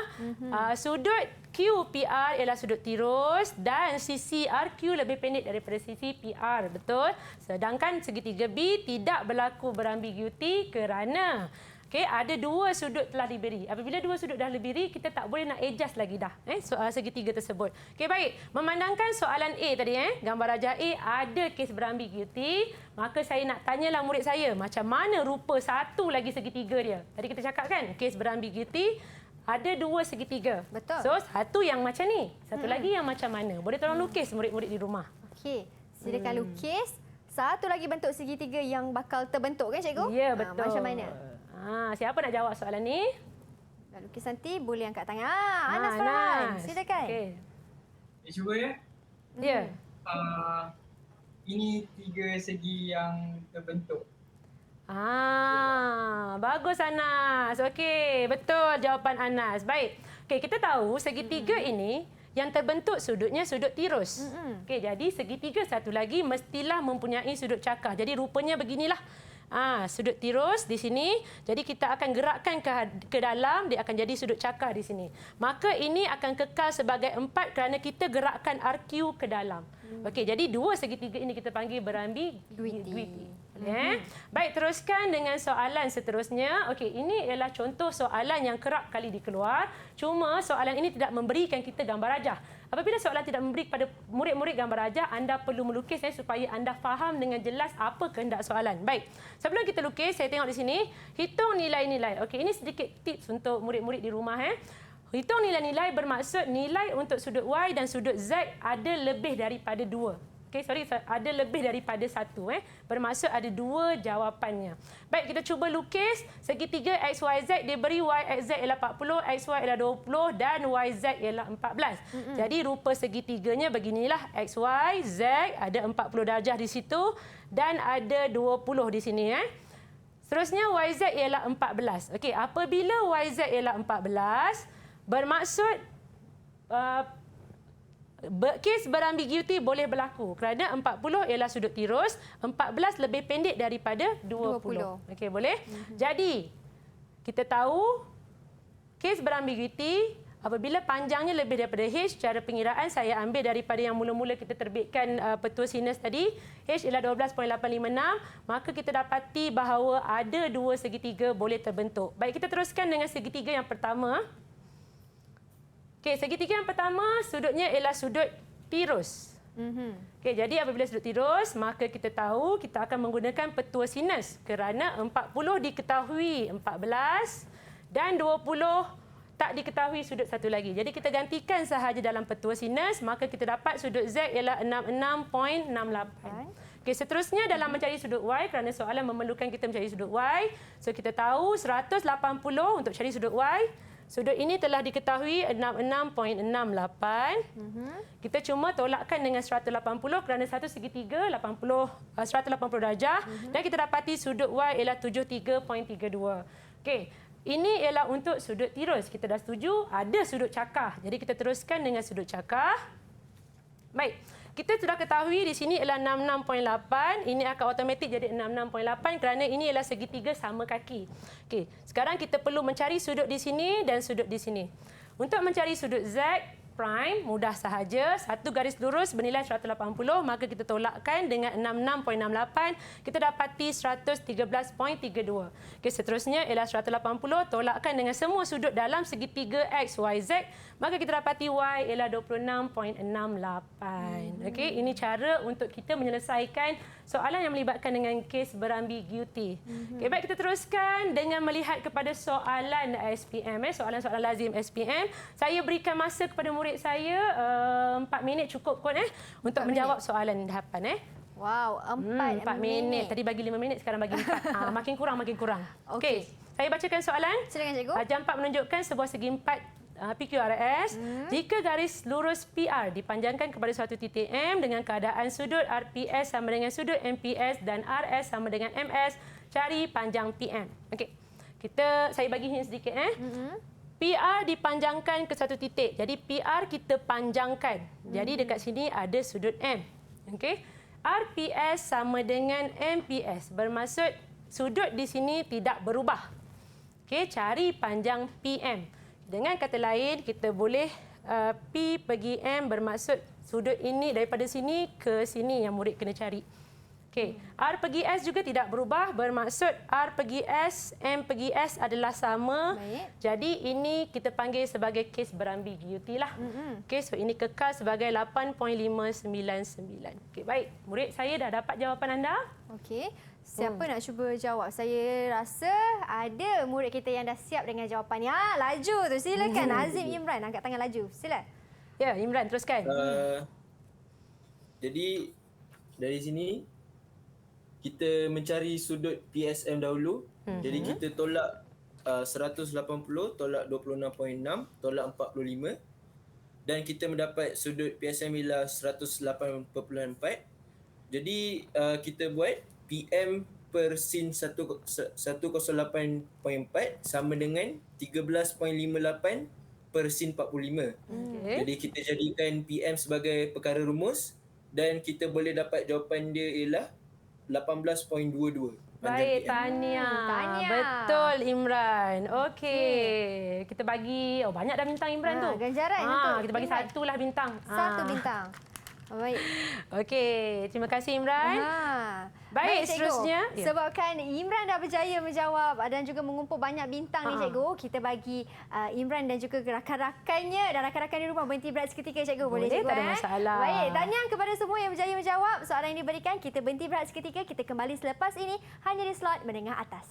sudut QPR ialah sudut tirus dan sisi RQ lebih pendek daripada sisi PR. Betul? Sedangkan segitiga B tidak berlaku berambiguiti kerana ada dua sudut telah diberi. Apabila dua sudut dah diberi, kita tak boleh nak adjust lagi dah soal segitiga tersebut. Okey, baik. Memandangkan soalan A tadi, gambar rajah A ada kes berambiguiti, maka saya nak tanyalah murid saya, macam mana rupa satu lagi segitiga dia? Tadi kita cakap kan, kes berambiguiti ada dua segitiga. Betul. So, satu yang macam ni, satu lagi yang macam mana? Boleh tolong lukis murid-murid di rumah. Okey, silakan lukis. Satu lagi bentuk segitiga yang bakal terbentuk kan cikgu? Ya, betul. Macam mana? Siapa nak jawab soalan ni? Dah lukis nanti boleh angkat tangan. Anas Farhan, silakan. Okey. Cuba ya. Ya. Ini tiga segi yang terbentuk. Bagus Anas. Okey, betul jawapan Anas. Baik. Okey, kita tahu segitiga ini yang terbentuk sudutnya sudut tirus. Okey, jadi segitiga satu lagi mestilah mempunyai sudut cakah. Jadi rupanya beginilah. Sudut tirus di sini. Jadi kita akan gerakkan ke dalam, dia akan jadi sudut cakar di sini. Maka ini akan kekal sebagai 4 kerana kita gerakkan RQ ke dalam. Okey, jadi dua segitiga ini kita panggil berambiguiti. Baik, teruskan dengan soalan seterusnya. Okey, ini ialah contoh soalan yang kerap kali dikeluar. Cuma soalan ini tidak memberikan kita gambar rajah. Apabila soalan tidak memberi kepada murid-murid gambar rajah, anda perlu melukis supaya anda faham dengan jelas apa kehendak soalan. Baik, sebelum kita lukis, saya tengok di sini. Hitung nilai-nilai. Okey, ini sedikit tips untuk murid-murid di rumah. Hitung nilai-nilai bermaksud nilai untuk sudut Y dan sudut Z ada lebih daripada 2. Okey, ada lebih daripada 1. Bermaksud ada 2 jawapannya. Baik, kita cuba lukis segitiga XYZ diberi YXZ ialah 40, XY ialah 20 dan YZ ialah 14. Jadi rupa segitiganya beginilah. XYZ ada 40 darjah di situ dan ada 20 di sini. Seterusnya YZ ialah 14. Okey, apabila YZ ialah 14, bermaksud Kes berambiguiti boleh berlaku kerana 40 ialah sudut tirus, 14 lebih pendek daripada 20. Okey, boleh? Jadi, kita tahu kes berambiguiti apabila panjangnya lebih daripada H, cara pengiraan saya ambil daripada yang mula-mula kita terbitkan petua sinus tadi. H ialah 12.856, maka kita dapati bahawa ada dua segitiga boleh terbentuk. Baik, kita teruskan dengan segitiga yang pertama. Okey, segitiga yang pertama sudutnya ialah sudut tirus. Okey, jadi apabila sudut tirus, maka kita tahu kita akan menggunakan petua sinus kerana 40 diketahui 14 dan 20 tak diketahui sudut satu lagi. Jadi kita gantikan sahaja dalam petua sinus, maka kita dapat sudut Z ialah 66.68. Okey, seterusnya dalam mencari sudut Y, kerana soalan memerlukan kita mencari sudut Y. So kita tahu 180 untuk cari sudut Y. Sudut ini telah diketahui 66.68. Kita cuma tolakkan dengan 180 kerana satu segitiga 180 darjah dan kita dapati sudut Y ialah 73.32. Okey, ini ialah untuk sudut tirus. Kita dah setuju ada sudut cakar. Jadi kita teruskan dengan sudut cakar. Baik. Kita sudah ketahui di sini ialah 66.8. Ini akan automatik jadi 66.8 kerana ini ialah segitiga sama kaki. Okey, sekarang kita perlu mencari sudut di sini dan sudut di sini. Untuk mencari sudut Z prime mudah sahaja. Satu garis lurus bernilai 180, maka kita tolakkan dengan 66.68. Kita dapati 113.32. Okey, seterusnya ialah 180 tolakkan dengan semua sudut dalam segitiga XYZ. Maka kita dapati Y ialah 26.68. Okey, ini cara untuk kita menyelesaikan soalan yang melibatkan dengan kes berambiguiti. Okey, baik, kita teruskan dengan melihat kepada soalan SPM, soalan-soalan lazim SPM. Saya berikan masa kepada murid saya 4 minit cukup kot untuk menjawab soalan dahapan. Wow, 4 minit. Tadi bagi 5 minit, sekarang bagi 4. Makin kurang. Okey, saya bacakan soalan. Silakan, cikgu. Jam 4 menunjukkan sebuah segi 4 PQRS. Jika garis lurus PR dipanjangkan kepada suatu titik M dengan keadaan sudut RPS sama dengan sudut MPS dan RS sama dengan MS, cari panjang PM. Okey. Saya bagi hint sedikit PR dipanjangkan ke satu titik. Jadi PR kita panjangkan. Jadi dekat sini ada sudut M. Okey. RPS sama dengan MPS. Bermaksud sudut di sini tidak berubah. Okey, cari panjang PM. Dengan kata lain, kita boleh P pergi M bermaksud sudut ini daripada sini ke sini yang murid kena cari. Okey, R pergi S juga tidak berubah bermaksud R pergi S, M pergi S adalah sama. Baik. Jadi ini kita panggil sebagai kes berambiguiti lah. Okey, so ini kekal sebagai 8.599. Okey, baik. Murid saya dah dapat jawapan anda. Okey. Siapa nak cuba jawab? Saya rasa ada murid kita yang dah siap dengan jawapannya. Laju tu. Silakan Azim Imran angkat tangan laju. Sila. Ya, Imran teruskan. Jadi dari sini kita mencari sudut PSM dahulu. Jadi kita tolak 180, tolak 26.6, tolak 45 dan kita mendapat sudut PSM ialah 108.4. Jadi kita buat PM per sin 108.4 sama dengan 13.58 per sin 45. Jadi kita jadikan PM sebagai perkara rumus dan kita boleh dapat jawapan dia ialah 18.22. Baik, tahniah. Betul, Imran. Okey. Kita bagi banyak dah bintang Imran tu. Ganjaran untuk kita bagi Imran. satu lah bintang. Satu bintang. Baik. Okey, terima kasih Imran. Baik, cikgu. seterusnya. Sebabkan Imran dah berjaya menjawab dan juga mengumpul banyak bintang ni, cikgu. Kita bagi Imran dan juga rakan-rakannya dan rakan-rakan di rumah berhenti berat seketika, cikgu. Boleh, cikgu? Tak ada masalah. Baik, tahniah kepada semua yang berjaya menjawab soalan yang diberikan. Kita berhenti berat seketika. Kita kembali selepas ini hanya di slot menengah atas.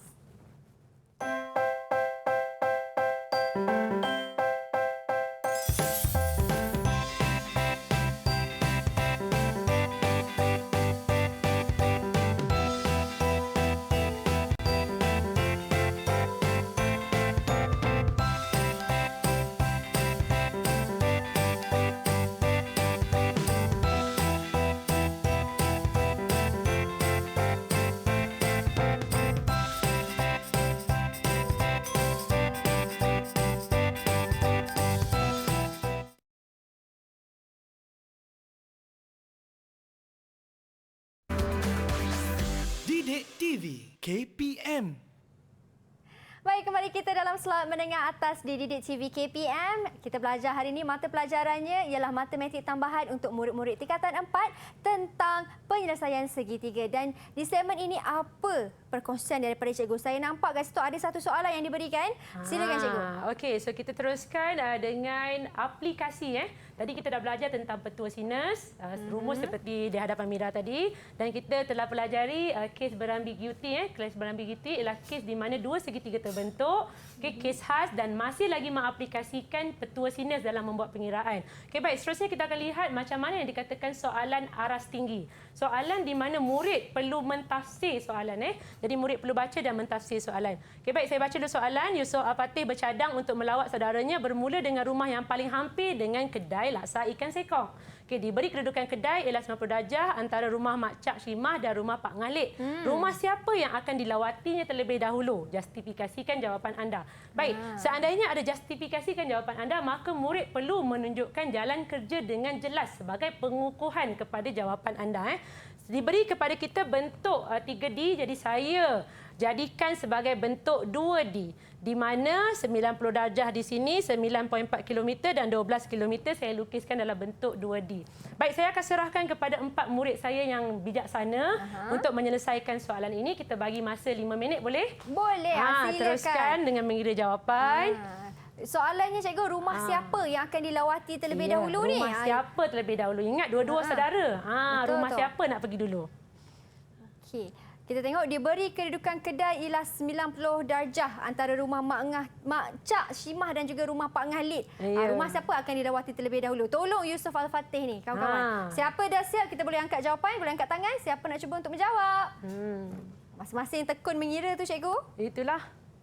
Didik TV KPM. Baik, kembali kita dalam slot menengah atas di Didik TV KPM. Kita belajar hari ini, mata pelajarannya ialah matematik tambahan untuk murid-murid tingkatan 4 tentang penyelesaian segitiga. Dan di segmen ini apa perkongsian daripada cikgu? Saya nampak kat situ ada satu soalan yang diberikan. Silakan cikgu. Okey, so kita teruskan dengan aplikasi. Tadi kita dah belajar tentang petua sinus, rumus seperti di hadapan Mira tadi, dan kita telah pelajari kes berambiguiti. Kes berambiguiti ialah kes di mana dua segitiga terbentuk, kes khas, dan masih lagi mengaplikasikan petua sinus dalam membuat pengiraan. Okey, baik, seterusnya kita akan lihat macam mana yang dikatakan soalan aras tinggi. Soalan di mana murid perlu mentafsir soalan. Jadi murid perlu baca dan mentafsir soalan. Okey, baik, saya baca dulu soalan. Yusof Al-Fatih bercadang untuk melawat saudaranya bermula dengan rumah yang paling hampir dengan kedai laksa ikan sekong. Okey, diberi kedudukan kedai ialah 90 darjah antara rumah Mak Cak Shimah dan rumah Pak Ngalik. Rumah siapa yang akan dilawatinya terlebih dahulu? Justifikasikan jawapan anda. Baik, seandainya ada justifikasikan jawapan anda, maka murid perlu menunjukkan jalan kerja dengan jelas sebagai pengukuhan kepada jawapan anda. Diberi kepada kita bentuk 3D, jadi saya jadikan sebagai bentuk 2D, di mana 90 darjah di sini, 9.4 km dan 12 km saya lukiskan dalam bentuk 2D. Baik, saya akan serahkan kepada 4 murid saya yang bijaksana untuk menyelesaikan soalan ini. Kita bagi masa 5 minit, boleh? Boleh, silakan. Teruskan dengan mengira jawapan. Soalannya cikgu, rumah siapa yang akan dilawati terlebih dahulu ni? Rumah siapa terlebih dahulu? Ingat dua-dua saudara. Rumah betul. siapa nak pergi dulu? Okey. Kita tengok diberi kedudukan kedai ialah 90 darjah antara rumah Mak Cak Shimah dan juga rumah Pak Ngalik. Rumah siapa akan dilawati terlebih dahulu? Tolong Yusof Al-Fatih ni, kawan-kawan. Siapa dah siap, kita boleh angkat jawapan, boleh angkat tangan. Siapa nak cuba untuk menjawab? Masing-masing tekun mengira tu cikgu. Itulah.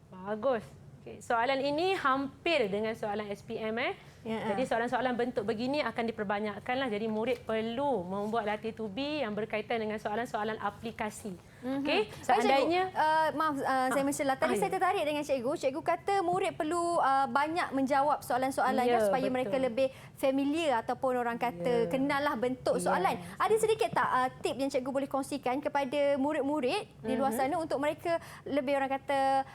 Bagus. Okay. Soalan ini hampir dengan soalan SPM. Jadi soalan-soalan bentuk begini akan diperbanyakkanlah. Jadi murid perlu membuat latih tubi yang berkaitan dengan soalan-soalan aplikasi. Okey, seandainya maaf saya mencelah. Tadi saya tertarik dengan cikgu. Cikgu kata murid perlu banyak menjawab soalan-soalan supaya mereka lebih familiar ataupun orang kata kenallah bentuk soalan. Ada sedikit tak tip yang cikgu boleh kongsikan kepada murid-murid di luar sana untuk mereka lebih orang kata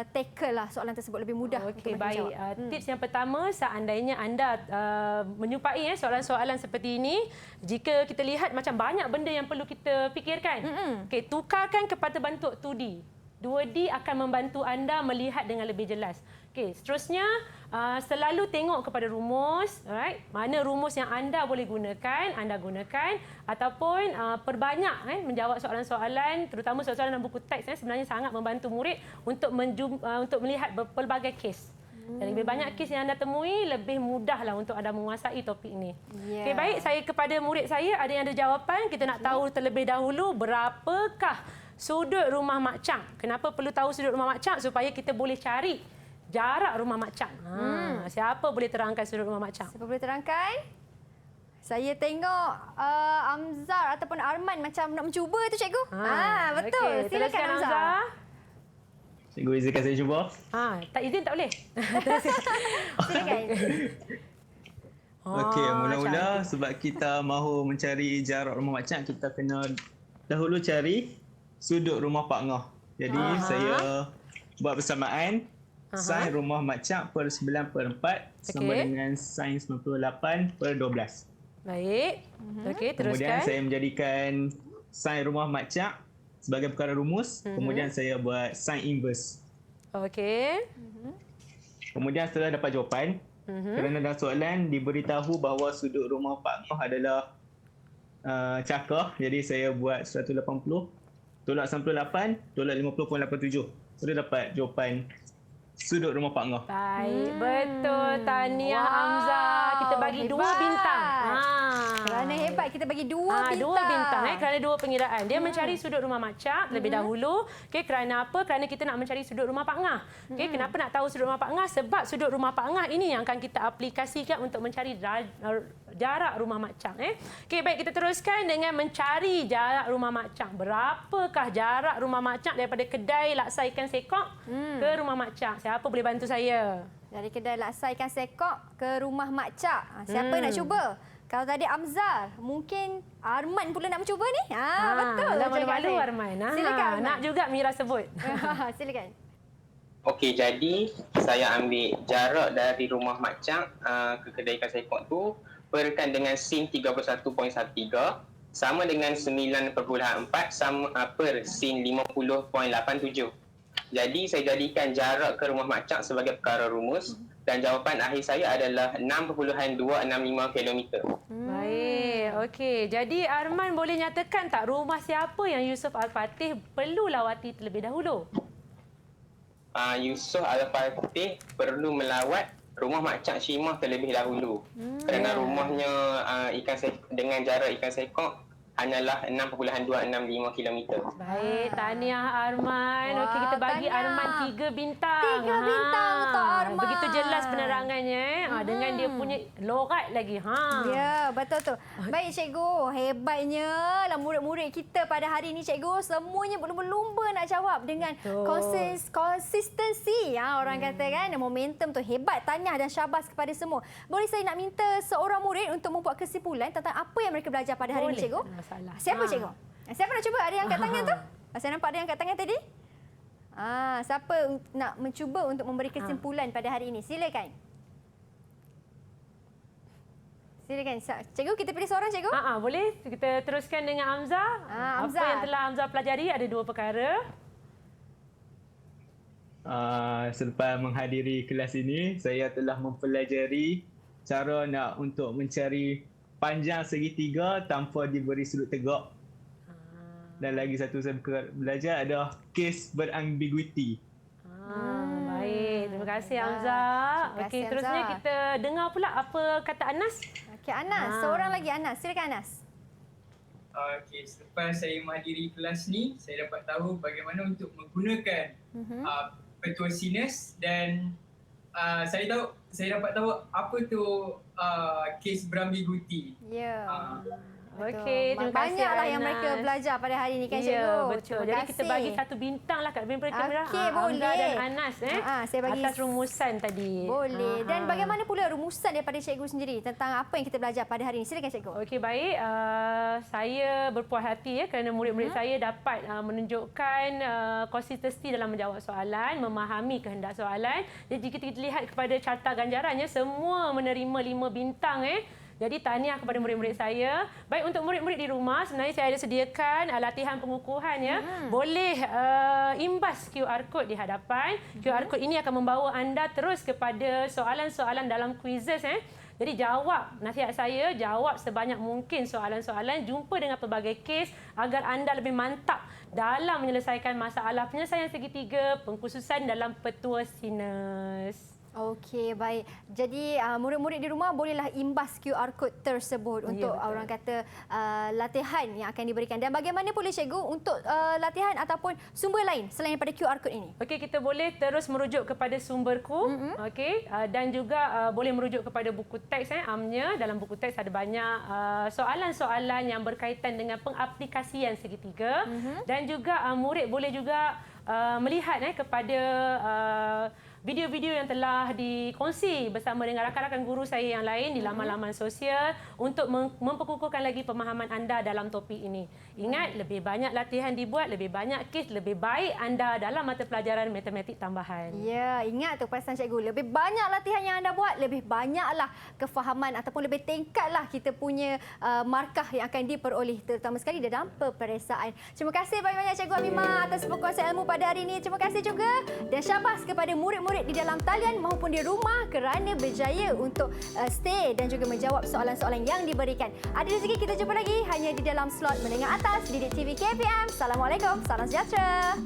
tackle lah soalan tersebut lebih mudah. Okey, baik. Tips yang pertama, seandainya anda menyumpai soalan-soalan seperti ini, jika kita lihat macam banyak benda yang perlu kita fikirkan. Okey, tukarkan kepada bentuk 2D. 2D akan membantu anda melihat dengan lebih jelas. Okey, seterusnya selalu tengok kepada rumus, alright? Mana rumus yang anda boleh gunakan, anda gunakan, ataupun perbanyak menjawab soalan-soalan, terutama soalan-soalan dalam buku teks sebenarnya sangat membantu murid untuk melihat pelbagai kes. Dan lebih banyak kes yang anda temui, lebih mudahlah untuk anda menguasai topik ini. Okey, baik, saya kepada murid saya, ada yang ada jawapan. Kita nak tahu terlebih dahulu berapakah sudut rumah Mak Cak. Kenapa perlu tahu sudut rumah Mak Cak? Supaya kita boleh cari jarak rumah Mak Cak. Siapa boleh terangkan sudut rumah Mak Cak? Siapa boleh terangkan? Saya tengok Amzar ataupun Arman macam nak mencuba tu cikgu. Betul. Okay, silakan Amzar. Cikgu izinkan saya cuba. Tak izin tak boleh. Silakan. Okey, mula-mula sebab kita mahu mencari jarak rumah Mak Cak, kita kena dahulu cari sudut rumah Pak Ngah. Jadi saya buat persamaan sin rumah Mak Cak per 9/4 sama dengan sin 98/12. Baik. Okey, teruskan. Kemudian saya menjadikan sin rumah Mak Cak sebagai perkara rumus, kemudian saya buat sin inverse. Okey. Kemudian setelah dapat jawapan, kerana dalam soalan diberitahu bahawa sudut rumah Pak Ngah adalah cakar, jadi saya buat 180 tolak 98 tolak 50.87. Sudah dapat jawapan sudut rumah Pak Ngah. Baik, betul. Tahniah Hamzah. Kita bagi hebat. 2 bintang. Kerana hebat kita bagi 2 bintang. 2 bintang kerana 2 pengiraan. Dia mencari sudut rumah Mak Cak terlebih dahulu. Okey, kerana apa? Kerana kita nak mencari sudut rumah Pak Ngah. Okey, kenapa nak tahu sudut rumah Pak Ngah? Sebab sudut rumah Pak Ngah ini yang akan kita aplikasikan untuk mencari jarak rumah Mak Cak. Okey, baik, kita teruskan dengan mencari jarak rumah Mak Cak. Berapakah jarak rumah Mak Cak daripada kedai laksa ikan sekok ke rumah Mak Cak? Siapa boleh bantu saya? Dari kedai laksa ikan sekok ke rumah Mak Cak. Siapa nak cuba? Kalau tadi Amzar, mungkin Arman pula nak mencuba ni. Betul. Dah Cikgu malu-malu Aziz. Arman. Silakan Arman. Nak juga Mira sebut. Silakan. Okey, jadi saya ambil jarak dari rumah Mak Cak ke kedai ikan sekok tu perkan dengan sin 31.13 sama dengan 9.4 sama per sin 50.87. Jadi saya jadikan jarak ke rumah Mak Cak sebagai perkara rumus dan jawapan akhir saya adalah 6.265 km. Baik, okey. Jadi Arman boleh nyatakan tak rumah siapa yang Yusof Al-Fatih perlu lawati terlebih dahulu? Yusof Al-Fatih perlu melawat rumah Mak Cak Syimah terlebih dahulu. Kerana rumahnya dengan jarak ikan sekok hanyalah 6.265 km. Baik, tahniah Arman. Okey, kita bagi tahniah. Arman 3 bintang. 3 bintang untuk Arman. Begitu jelas penerangannya dengan dia punya lorat lagi. Ya, betul tu. Baik cikgu, hebatnya lah murid-murid kita pada hari ini cikgu. Semuanya berlumba-lumba nak jawab dengan konsistensi. Orang kata kan, momentum tu hebat. Tahniah dan syabas kepada semua. Boleh saya nak minta seorang murid untuk membuat kesimpulan tentang apa yang mereka belajar pada hari ini cikgu? Masalah. Siapa cikgu? Siapa nak cuba? Ada yang angkat tangan tu? Saya nampak ada yang angkat tangan tadi. Siapa nak mencuba untuk memberi kesimpulan pada hari ini? Silakan. Silakan. Cikgu, kita pilih seorang cikgu. Boleh. Kita teruskan dengan Amzah. Amzah. Apa yang telah Amzah pelajari ada 2 perkara. Selepas menghadiri kelas ini, saya telah mempelajari cara untuk mencari panjang segitiga tanpa diberi sudut tegak. Dan lagi satu saya belajar adalah kes berambiguiti. Baik, terima kasih Amzah. Okey, terusnya kita dengar pula apa kata Anas. Okey, Anas. Seorang lagi Anas. Silakan Anas. Okey, selepas saya menghadiri kelas ni, saya dapat tahu bagaimana untuk menggunakan petua sinus dan saya dapat tahu apa tu kes berambiguiti. Ya. Okey, terima kasih Banyaklah yang Anas. mereka belajar pada hari ini kan Ya, cikgu. betul. Terima Jadi kasih. kita bagi 1 bintang lah kat mereka. Okey, Amzah boleh. dan Anas saya bagi atas rumusan tadi. Boleh. Dan bagaimana pula rumusan daripada cikgu sendiri tentang apa yang kita belajar pada hari ini? Silakan cikgu. Okey, baik. Saya berpuas hati kerana murid-murid saya dapat menunjukkan konsistensi dalam menjawab soalan, memahami kehendak soalan. Jadi jika kita lihat kepada carta ganjarannya, semua menerima 5 bintang. Jadi tahniah kepada murid-murid saya. Baik, untuk murid-murid di rumah, sebenarnya saya ada sediakan latihan pengukuhan ya. Boleh imbas QR code di hadapan. QR code ini akan membawa anda terus kepada soalan-soalan dalam quizzes. Jadi jawab, nasihat saya, jawab sebanyak mungkin soalan-soalan, jumpa dengan pelbagai kes agar anda lebih mantap dalam menyelesaikan masalah penyelesaian segitiga, pengkhususan dalam petua sinus. Okey, baik. Jadi murid-murid di rumah bolehlah imbas QR code tersebut untuk orang kata latihan yang akan diberikan. Dan bagaimana pula cikgu untuk latihan ataupun sumber lain selain daripada QR code ini? Okey, kita boleh terus merujuk kepada sumberku. Okey, dan juga boleh merujuk kepada buku teks amnya. Dalam buku teks ada banyak soalan-soalan yang berkaitan dengan pengaplikasian segitiga. Dan juga murid boleh juga melihat kepada video-video yang telah dikongsi bersama dengan rakan-rakan guru saya yang lain di laman-laman sosial untuk memperkukuhkan lagi pemahaman anda dalam topik ini. Ingat, lebih banyak latihan dibuat, lebih banyak kes, lebih baik anda dalam mata pelajaran matematik tambahan. Ya, ingat tu pesan cikgu. Lebih banyak latihan yang anda buat, lebih banyaklah kefahaman ataupun lebih tingkatlah kita punya markah yang akan diperoleh, terutama sekali dalam peperiksaan. Terima kasih banyak-banyak Cikgu Amimah atas perkongsian ilmu pada hari ini. Terima kasih juga dan syabas kepada murid-murid di dalam talian maupun di rumah kerana berjaya untuk stay dan juga menjawab soalan-soalan yang diberikan. Ada rezeki kita jumpa lagi hanya di dalam slot Menengah Atas Didik TV KPM. Assalamualaikum, salam sejahtera.